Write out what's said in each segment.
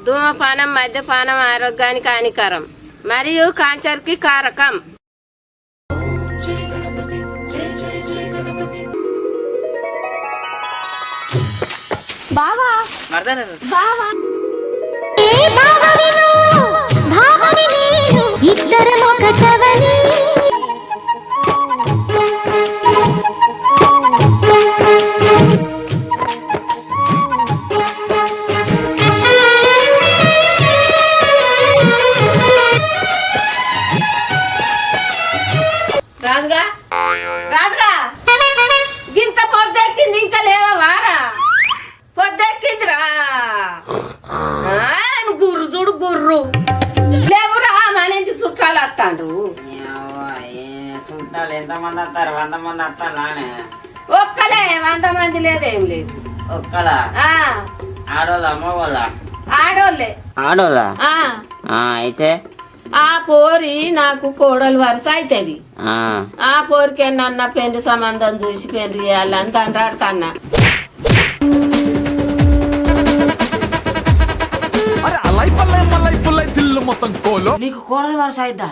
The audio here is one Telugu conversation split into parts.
ధూమపానం మద్యపానం ఆరోగ్యానికి హానికరం మరియు క్యాన్సర్కి కారకం. బావా బావా ఇద్దరం ఒకటవని రాజుగా రాజుగా గింత పొద్దెక్కింది ఇంకా లేవా వారా? పొద్దెక్కిందిరా గుర్రు చూడు గుర్రు లేవురా మన ఇంటికి చుట్టాలు వస్తాండ్రు. చుట్టాలు ఎంతమంది వస్తారు? 100 మంది వస్తారు. ఒక్కలే 100 మంది లేదేం లేదు. ఒక్కలా? ఆడోళ్ళ మగోళ్ళ? ఆడోళ్ళే. ఆడోళ్ళ అయితే ఆ పోరి నాకు కోడలు వరుస అవుతుంది. ఆ పోరికి నన్న పెళ్లి సంబంధం చూసి పెళ్లి చేయాలని తండ్రాడుతాన్నా. నీకు కోడలు వరుస అయిద్దా?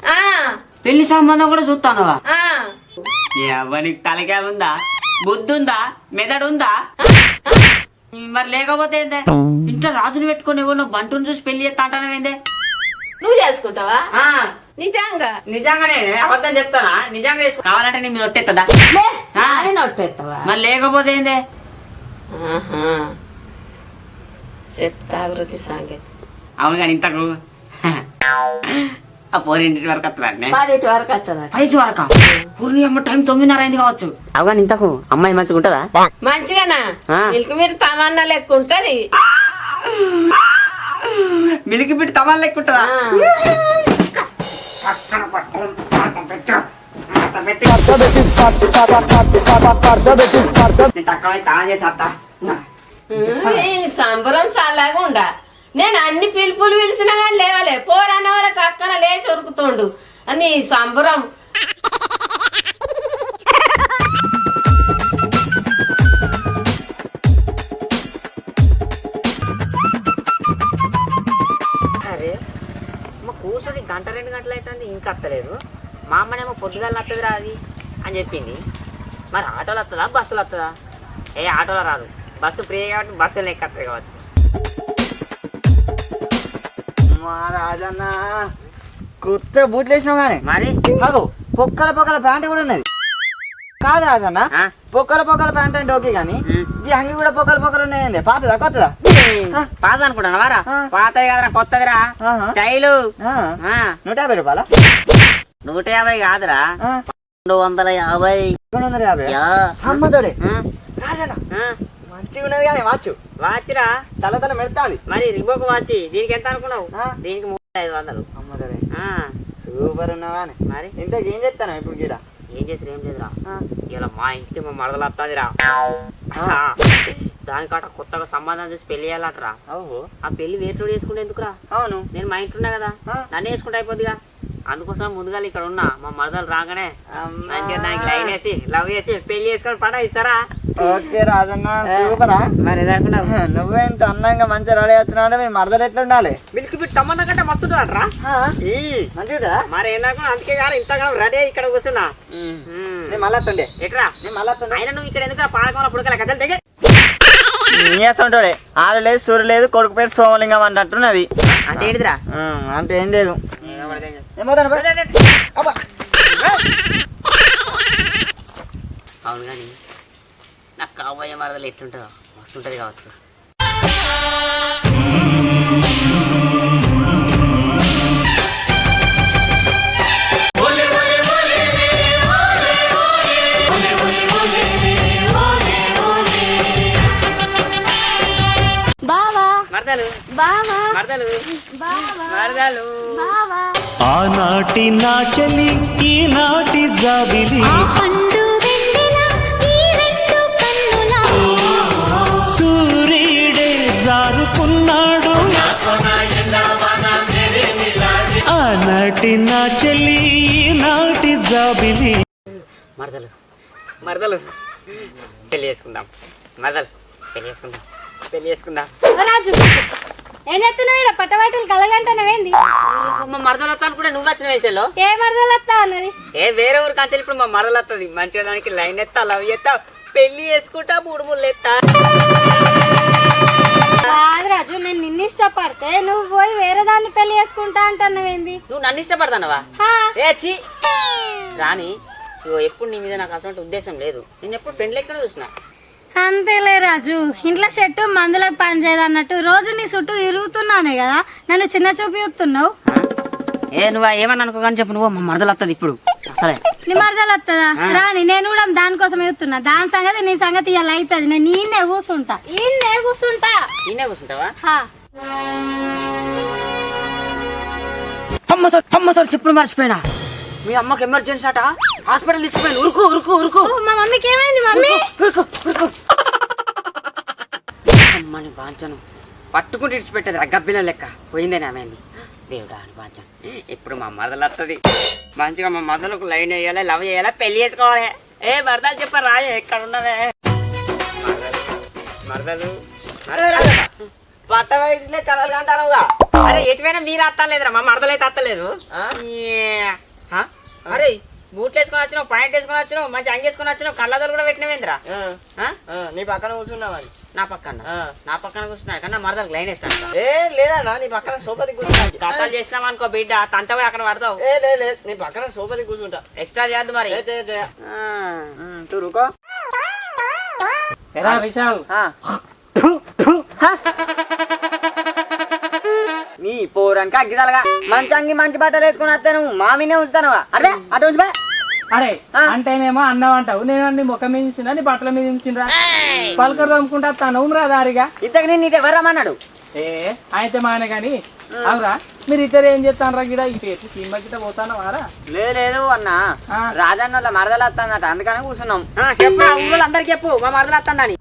పెళ్లి సంబంధం కూడా చూస్తానవా? నీకు తలకే ఉందా? బుద్ధి ఉందా? మెదడు ఉందా? మరి లేకపోతే ఏందే? ఇంట్లో రాజుని పెట్టుకుని ఎవరు బంటుని చూసి పెళ్లి చేస్తా అంటానేందే? నువ్వు చేసుకుంటావా? నిజంగా? నిజంగానే అబద్ధం చెప్తానా? నిజంగా కావాలంటే నీ మీద ఒట్టేస్తుందా? ఒట్టేస్తావా? మరి లేకపోతే ఏందే? చెప్తా అభివృద్ధి సంగతి. అవును కానీ ఇంతకు ఆ 4 వరకు వస్తుందండి. 10 వరకు వస్తుందా? 5 వరకు ఊరి అమ్మ టైం 9:30 అయింది కావచ్చు. అవగాని ఇంతకు అమ్మాయి మంచిగా ఉంటుందా? మంచిగానా? మిల్క్ మీరు తమన్నా లెక్క ఉంటది. మిల్క్ బిడ్డ తమన్నా లెక్క ఉంటుందా? సంబరం సాలాగా ఉండా. నేను అన్ని పిలుపులు పిలిచినా కానీ లేవలే. పోరన్న వాళ్ళ టక్కన లేచి ఉరుకుతుండు అని సంబరం. అరే మా కూర్చొని 1-2 గంటలు అవుతుంది ఇంకా వస్తలేదు. మా అమ్మనేమో పొద్దుగాల వస్తుందిరా అది అని చెప్పింది. మరి ఆటోలు వస్తుందా బస్సులు వస్తుందా? ఆటోలో రాదు, బస్సు ఫ్రీ కాబట్టి బస్సులు ఎక్కత్తది కావచ్చు. మా రాజన్న కొత్త బూట్లు వేసినావు కానీ మరి పొక్కల ప్యాంట్ కూడా ఉన్నది కాదు రాజన్న. పొక్కల ప్యాంట్ అంటే ఓకే కానీ ఈ అంగి కూడా పొక్కలు ఉన్నాయండి. పాతదా కొత్తదా? పాత అనుకుంటాను వారా? పాతది కదరా, కొత్తదిరా. స్టైలు 150 రూపాయల? 150 కాదురా, 250. 250 అమ్మతోడే రాజన్న. మంచిగా ఉన్నది కానీ వాచ్రా తల మెడతాది. మరి రిబోక్ వాచ్ దీనికి ఎంత అనుకున్నావు? దీనికి 3500. అమ్మతోడే సూపర్ ఉన్నావా? మరి ఇంతకు ఏం చేస్తాను ఇప్పుడు గీడ? ఏం చేసి ఏం లేదురా, ఇలా మా ఇంటికి మా మరదలు వస్తుందిరా. దానికాట కొత్తగా సంబంధం చేసి పెళ్లి చేయాలటరా. ఆ పెళ్లి వేరే వేసుకుంటే ఎందుకురా? అవును, నేను మా ఇంట్లో ఉన్నా కదా, నన్ను వేసుకుంటే అయిపోద్దిగా. అందుకోసం ముందుగా ఇక్కడ ఉన్నా. మా మరదలు రాగానే దానికి లైన్ వేసి లవ్ చేసి పెళ్లి చేసుకొని పడ ఇస్తారా? ఓకే రాజన్న సూపరా. మరి నువ్వే ఇంత అందంగా మంచిగా రెడీ అవుతున్నావు అంటే మీ మరదలు ఎట్లా ఉండాలి? మిల్క్ బిట్ తమ్మన్న కంటే మస్తు రా. మంచిగా మరి ఏంటో అందుకే కానీ ఇంతగా రెడీ అయ్యి ఇక్కడ కూర్చున్నా. నేను మళ్ళీ వస్తుండే ఎట్రా? నేను మళ్ళీ అయినా నువ్వు ఇక్కడ ఎందుకు పాలకంలో పుడకల కథలు తెగే నీసంటాడే. ఆరు లేదు సూర్యు లేదు, కొడుకు పేరు సోమలింగం అంటున్నది. అంటే ఏంటిదిరా? అంటే ఏం లేదు. అవును కానీ నాకు కాబోయే మరదలు ఎట్లుంటుందో మస్తు ఉంటుంది కావచ్చు. ఆనాటి నా చెల్లి ఈనాటి జాబిలి సూర్యుడే జారుకున్నాడు. ఆనాటి నా చెల్లి ఈనాటి జాబిలి. మరదలు మరదలు పెళ్లి చేసుకుందాం. మరదలు పెళ్లి చేసుకుందాం. ఏం చెప్తున్నావు ఇక్కడ పట్టవాటిలు కలగంటున్నావేంది? మా మరదలు వస్తాను కూడా నువ్వు వచ్చిన వేచల్లో ఏ మరదలు వస్తా అన్నది? ఏ వేరే ఊరు కాంచెలు ఇప్పుడు మా మరదలు వస్తుంది మంచిగా దానికి లైన్ ఎత్తా లవ్ ఎత్తా పెళ్లి చేసుకుంటా 3 ముళ్ళు ఎత్తా. కాదు రాజు, నేను నిన్ను ఇష్టపడితే నువ్వు పోయి వేరే దాన్ని పెళ్లి చేసుకుంటా అంటున్నావేంది? నువ్వు నన్ను ఇష్టపడతానవా? హా, ఏ చి రాని ఇగో ఎప్పుడు నీ మీద నాకు అసలు ఉద్దేశం లేదు. నేను ఎప్పుడు ఫ్రెండ్ లెక్కన చూసిన. అంతేలే రాజు, ఇంట్లో చెట్టు మందులకు పని చేయదు అన్నట్టు రోజు నీ చుట్టూ తిరుగుతున్నానే కదా, నన్ను చిన్న చూపి చూస్తున్నావు. ఏ నువ్వు ఏమని అనుకో కానీ చెప్పు, నువ్వు మా మరదలు వస్తుంది ఇప్పుడు అసలే. నీ మరదలు వస్తుందా? రాని, నేను కూడా దానికోసం చూస్తున్నా. దాని సంగతి నీ సంగతి ఇలా అవుతుంది. నేను ఈయనే కూర్చుంటా. ఈయనే కూర్చుంటావా? హా. అమ్మతో చెప్పుడు మర్చిపోయినా. మీ అమ్మకి ఎమర్జెన్సీ అట, హాస్పిటల్ తీసుకుపోయాను. ఉరుకు ఉరుకు ఉరుకు. మా మమ్మీకి ఏమైంది? మమ్మీ ఉరుకు ఉరుకు. అమ్మని బాంచను పట్టుకుంటూ ఇడిచిపెట్టేది రగ్గబ్బిల లెక్క పోయిందేనా ఆమెది. దేవుడా అని బాంచను. ఇప్పుడు మా మరదలు వస్తుంది. మంచిగా మా మరదలకు లైన్ వేయాలి, లవ్ చేయాలి, పెళ్లి చేసుకోవాలి. ఏ మరదలు చెప్పారు రాజే ఎక్కడ ఉన్నవే మరదలు. పట్టవాటిలే కలలు కంటానుగా. అరే ఎటువైనా మీరు అత్తలేదురా, మా మరదలు అయితే అత్తలేదు. అరే బూట్లు వేసుకొని వచ్చినావు, పాయింట్ వేసుకొని వచ్చినావు, మంచి అంగేసుకొని వచ్చినావు, కళ్ళదలు కూడా పెట్టినవేంద్రా? నీ పక్కన కూర్చున్నావని. నా పక్కన కూర్చున్నా కన్నా మరదలకు లైన్ వేస్తాను. ఏ లేదన్నా, నీ పక్కన సోపతి కూర్చున్నా. కథలు చేసినావు అనుకో బిడ్డ, తంతపోయి అక్కడ పడతావు. ఏ లేదు, నీ పక్కన సోపతి కూర్చుంటా. ఎక్స్ట్రా చేయద్దు మరి. తురుకో విశాల్. నీ పోరానికి అగ్గిదలగా మంచి అంగి మంచి బట్టలు వేసుకుని వస్తే నువ్వు మామినే ఉంచుతానువా? అదే అటు ఉంచిపో. అరే అంటేనేమో అన్నావు అంటావు, నేను నీ ముఖం మీద ఉంచినా నీ బట్టల మీద ఉంచిండ్రా? పలకరు తమ్ముకుంటా తను రా దారిగా. ఇంతకు నేను ఇటు ఎవరు రమ్మన్నాడు? ఏ అయితే మానే గాని అవురా, మీరు ఇద్దరు ఏం చేస్తాను రా గిడ ఇటు సినిమా గిట్ట పోతాను వారా? లేదు అన్న, రాజన్న వాళ్ళ మరదలు వస్తానట, అందుకని కూర్చున్నాం. చెప్పు ఊళ్ళో అందరికి చెప్పు మా మరదలు వస్తానని.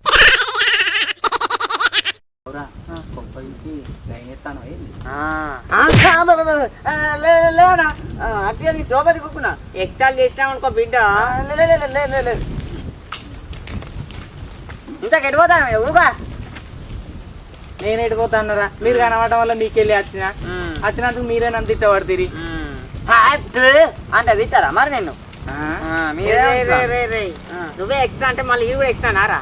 లేనా అట్లా నీ సోపతి కూకున్నా. ఎక్స్ట్రా చేసినావు అనుకో బిడ్డ. లేదు ఇంత కెడిపోతాను ఊగా. నేను ఎడిపోతానరా? మీరు కనబడటం వల్ల మీకెళ్ళి వచ్చినందుకు మీరే నన్ను తిట్టబడుతుంది. అంటే తిట్టారా మరి నిన్ను? నువ్వే ఎక్స్ట్రా అంటే మళ్ళీ ఇది కూడా ఎక్స్ట్రా నారా?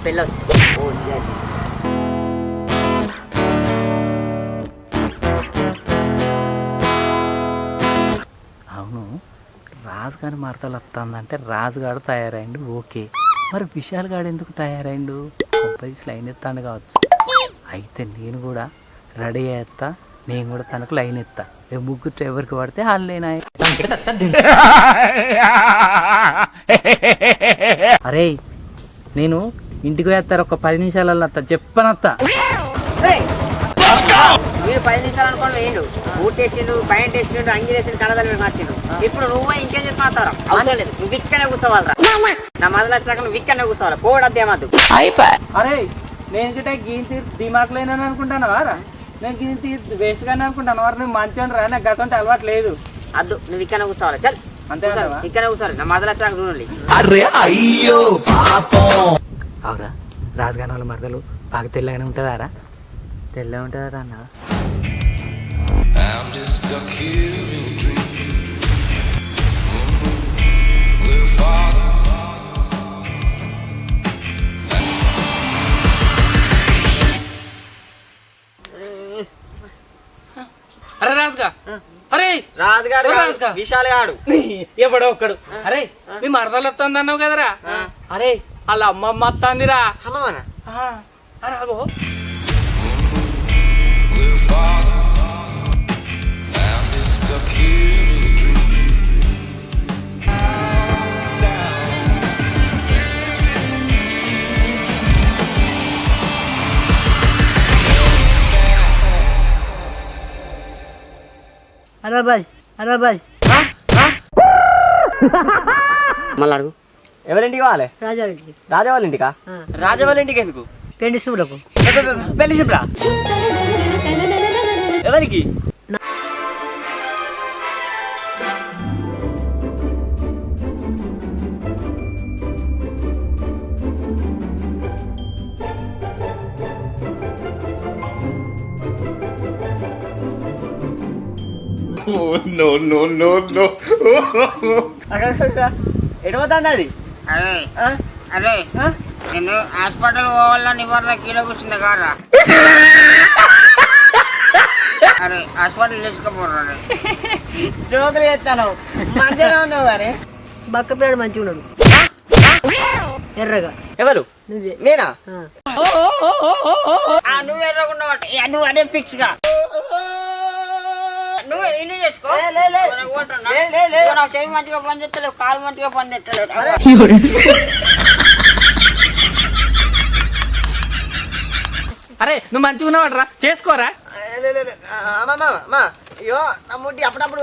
పెళ్ళి అవును, రాజుగారి మరతలు వస్తుందంటే రాజుగాడు తయారైండు ఓకే, మరి విశాల్ గాడు ఎందుకు తయారైండు? 30 లైన్ ఎత్తాను కావచ్చు. అయితే నేను కూడా రెడీ చేస్తా, నేను కూడా తనకు లైన్ ఎత్తా. ముగ్గురు ఎవరికి పడితే వాళ్ళేనా? అరే నేను ఇంటికి వేస్తారు ఒక 10 నిమిషాలలో చెప్పనత్తా. మీరు 10 నిమిషాలు అనుకోండి వేయండు. బూట్ వేసిండు, పాయింట్ వేసిండు, అంగి వేసిండు, కళ్ళదలు మార్చిండు. ఇప్పుడు నువ్వు ఇంకేం చేస్తున్నావు? అవసరం లేదు, నువ్వు ఇక్కడనే కూర్చోవాలరా. నా మొదలు వచ్చాక నువ్వు ఇక్కడనే కూర్చోవాలి, పోవడం ఏమద్దు. అరే నేను గిట్ట గీంతి దిమాక్ లేనని అనుకుంటాను వారా? నేను గీంతి వేస్ట్ గానే అనుకుంటాను వారు. నువ్వు మంచిగా రా, నాకు గతంటే అలవాటు లేదు. అద్దు, నువ్వు ఇక్కడనే కూర్చోవాలి. చల్ అంతే ఇక్కడనే కూర్చోవాలి. నా మొదలు వచ్చాక చూడండి. అవురా, రాజుగారి వాళ్ళ మరదలు బాగా తెల్లగానే ఉంటుందారా? తెల్ల ఉంటుందా అన్న? అరే రాజుగా, అరే రాజుగాడు విశాల్ గాడు ఎవడో ఒక్కడు. అరే మీ మరదలు వస్తుంది అన్నావు కదరా? అరే వాళ్ళ అమ్మమ్మ వస్తుందిరా. అమ్మమ్మనా? అరే అగో మళ్ళీ అడుగు. ఎవరింటికి కావాలి? రాజా వాళ్ళ ఇంటికా? రాజా వాళ్ళ ఇంటికి ఎందుకు? పెళ్లి శుభ్రకు. పెళ్లి శుభ్రా ఎవరికి? ఎటు పోతుంది అది? అరే ఆ? అరే ఆ? నేను హాస్పిటల్ పోవాల నివారణ కీలో కూర్చుంది కారా. అరే హాస్పిటల్ తీసుకుపోరా. జోకులు చేస్తాను మంచిగా ఉన్నావు కానీ బక్క పిల్లడు మంచిగా ఉన్నాడు ఎర్రగా. ఎవరు? నేనా? నువ్వు ఎర్రకుండా నువ్వు అదే ఫిక్స్ గా నువ్వు ఇన్ని చేసుకో. నా చెయ్యి మంచిగా పని చేస్తలేవు, కాలు మంచిగా పని చేస్తలేవు. అరే నువ్వు మంచిగా ఉన్నావట్రా, చేసుకోరా. అయ్యో నా ముట్టి అప్పుడప్పుడు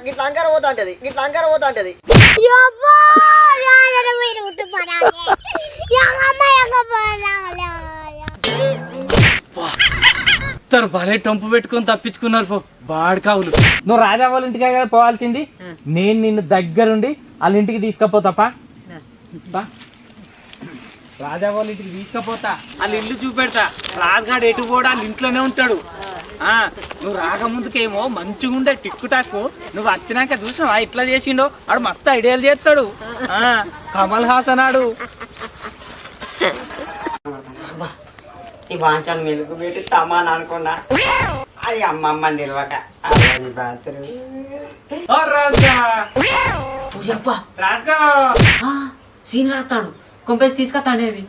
గిట్ల అంకార పోతా ఉంటది, గిట్ల అంకార పోతా ఉంటది. తను భలే టంపు పెట్టుకొని తప్పించుకున్నారు పో బాడకావులు. నువ్వు రాజా వాళ్ళ ఇంటికి కదా పోవాల్సింది, నేను నిన్ను దగ్గరుండి వాళ్ళ ఇంటికి తీసుకపోతాపా. రాజా వాళ్ళ ఇంటికి తీసుకపోతా, వాళ్ళ ఇల్లు చూపెడతా. రాజుగాడు ఎటు కూడా వాళ్ళ ఇంట్లోనే ఉంటాడు. నువ్వు రాకముందుకేమో మంచిగా ఉండే టిక్కు టాక్కు, నువ్వు వచ్చినాక చూసినావా ఇట్లా చేసిండో. ఆడు మస్తు ఐడియాలు చేస్తాడు. కమల్ హాసన్ ఆడు. ఈ వాంఛను మెలుగు పెట్టి తమాన్ అనుకున్నా, అది అమ్మమ్మని తెలియక సీన్ కడతాడు. కొంపేసి తీసుకొస్తాడేది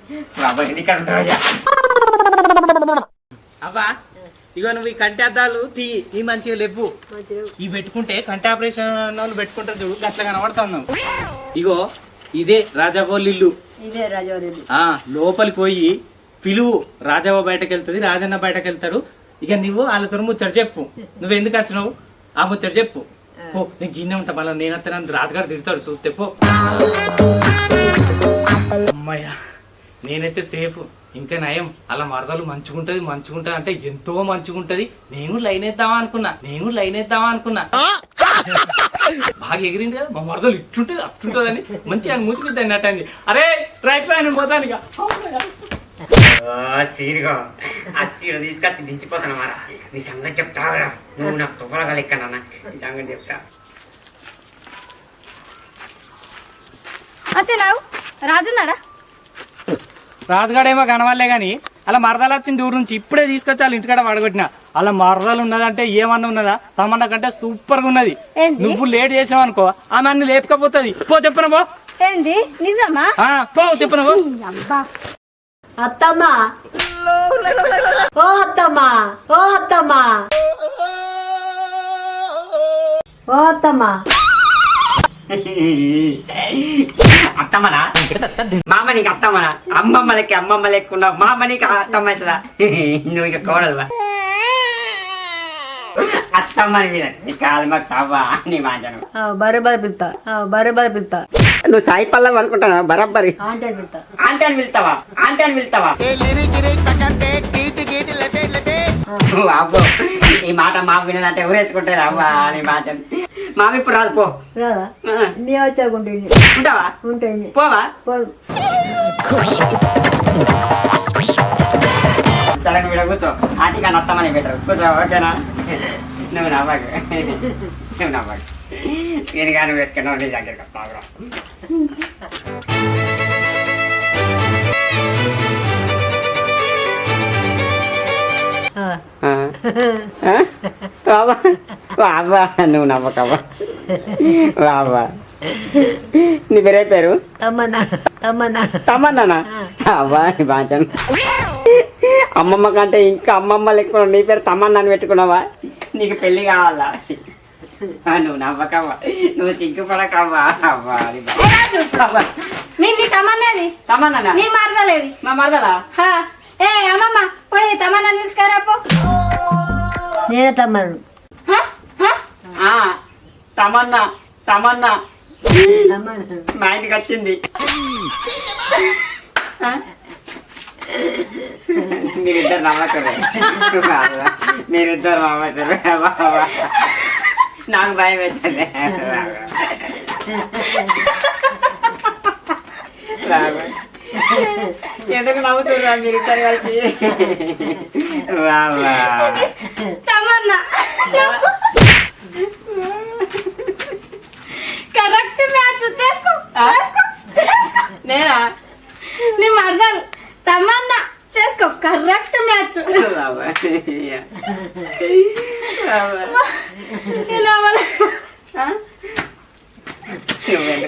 అవ్వా. ఇగో నువ్వు ఈ కంటి అద్దాలు తీ, ఈ మంచిగా లేవు. ఇవి పెట్టుకుంటే కంటి ఆపరేషన్ వాళ్ళు పెట్టుకుంటారు చూడు, అట్లా కనబడుతున్నావు. ఇగో ఇదే రాజాబోల్ ఇల్లు. ఇదే రాజావారి లోపలికి పోయి పిలువు. రాజావ బయటకు వెళ్తుంది, రాజన్న బయటకు వెళ్తాడు. ఇక నువ్వు వాళ్ళతో ముచ్చట చెప్పు. నువ్వు ఎందుకు వచ్చినావు ఆ ముచ్చట చెప్పు. పో, నేను గిన్నె ఉంటా. మళ్ళీ నేనంతా రాజుగారు తిడతాడు చూస్తే. పో. అమ్మాయ్యా, నేనైతే సేఫ్. ఇంకా నయం, అలా మరదలు మంచుకుంటది అంటే ఎంతో మంచుకుంటది. నేను లైన్ వేద్దామా అనుకున్నా. బాగా ఎగిరింది కదా మా మరదలు. ఇట్లుంటది అట్లుంటది అని మంచిగా మూతికిద్ది అన్నట్టండి. అరే రైట్ లైన్ పోతాను ఇక. సీరుగా అచ్చి తీసుకొచ్చి దించిపోతాను మరి. నీ సంగతి చెప్తావురా, నువ్వు నాకు తువ్వలగా లెక్కనన్నా. నీ సంగతి చెప్తా. అసలు రాజున్నాడా? రాజుగాడేమో కనవాలే గాని అలా మరదలు వచ్చింది దూరం నుంచి ఇప్పుడే తీసుకొచ్చి వాళ్ళ ఇంటికాడ పడగొట్టిన. అలా మరదలు ఉన్నదంటే ఏమన్నా ఉన్నదా? తమన్నా కంటే సూపర్ గా ఉన్నది. నువ్వు లేట్ చేసావు అనుకో, ఆమె అన్ని లేపకపోతుంది. పో చెప్పను పో. ఏంది నిజమా? పో చెప్పను పో. అత్తమ్మా, ఓ అత్తమ్మా, ఓ అత్తమ్మా, ఓ అత్తమ్మా. అత్తమ్మనా? మామ నీకు అత్తమ్మనా? అమ్మమ్మ లెక్కున్నావు. మామ నీకు అత్తమ్మ అవుతుందా? నువ్వు ఇక కోడలువా? అత్తమ్మని మీద నీ కాలు మాకు తవ్వా నీ మాంచను. బరే పిలుతా. నువ్వు సాయి పల్లవి అనుకుంటావా? బరాబరి ఆంటీ పిలుతా. ఆంటీ అని పిలుతావా? అబ్బో, ఈ మాట మామ వినదంటే ఊరేసుకుంటేది అవ్వా నీ మాంచను. మామ ఇప్పుడు రాదు, పో. రాదా? నీ వచ్చాకుంటుంది. ఉంటావా? ఉంటుంది. పోవా? సరే నువ్వు ఇక్కడ కూర్చో. ఆంటీ కానీ అత్తమ్మని పెట్టరు. కూర్చో, ఓకేనా? నువ్వు నవ్వకు. సీనిగా నువ్వు పెట్టుకున్నావు నీ దగ్గర బాగా. బాబా నువ్వు నవ్వకవ్వా. బాబా నీ పేరే పేరు? తమ్మన్నా. అవ్వా నీ బాంచను. అమ్మమ్మ కంటే ఇంకా అమ్మమ్మ లెక్క నీ పేరు తమ్మన్నా అని పెట్టుకున్నావా? నీకు పెళ్లి కావాలా? నువ్వు నవ్వకవ్వా, నువ్వు సిగ్గుపడకవ్వా. అవ్వా తమ్మన్నా. నీ మరదలేది? మా మరదలా? ఏ అమ్మమ్మ పోయి తమన్నా తీసుకురా పో. నేనే తమ్మను. తమన్నా మా ఇంటికి వచ్చింది. మీరిద్దరు నమ్మకరే. మీరిద్దరు నమ్మకరే. నాకు భయం అవుతుంది. ఎందుకు నవ్వుతున్నా మీరిద్దరు కలిసి? తమన్నా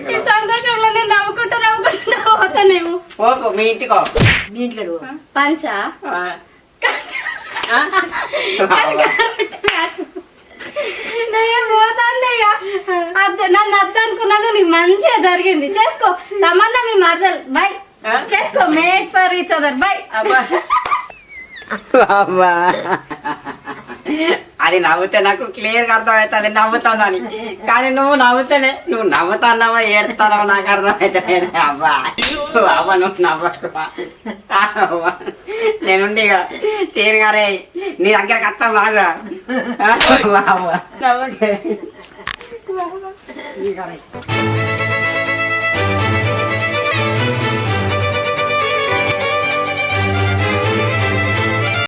ఈ సంతోషంలో నేను నవ్వుకుంటా పోతా నువ్వు పోకు మీ ఇంటికో పంచా నేను పోతాను నన్ను నచ్చనుకున్నాను నీకు మంచిగా జరిగింది చేసుకో తమన్నా మీ మరదలు బై చేసుకో made for each other by అబ్బా అది నవ్వుతే నాకు క్లియర్ గా అర్థమవుతుంది నవ్వుతానని కానీ నువ్వు నవ్వుతాన్నావా ఏడుతానో నాకు అర్థమవుతుంది అబ్బా అవ్వ నువ్వు నవ్వకువా నేనుండి ఇక సీన్ గారే నీ దగ్గరకు వస్తాం బాగా నవ్వకే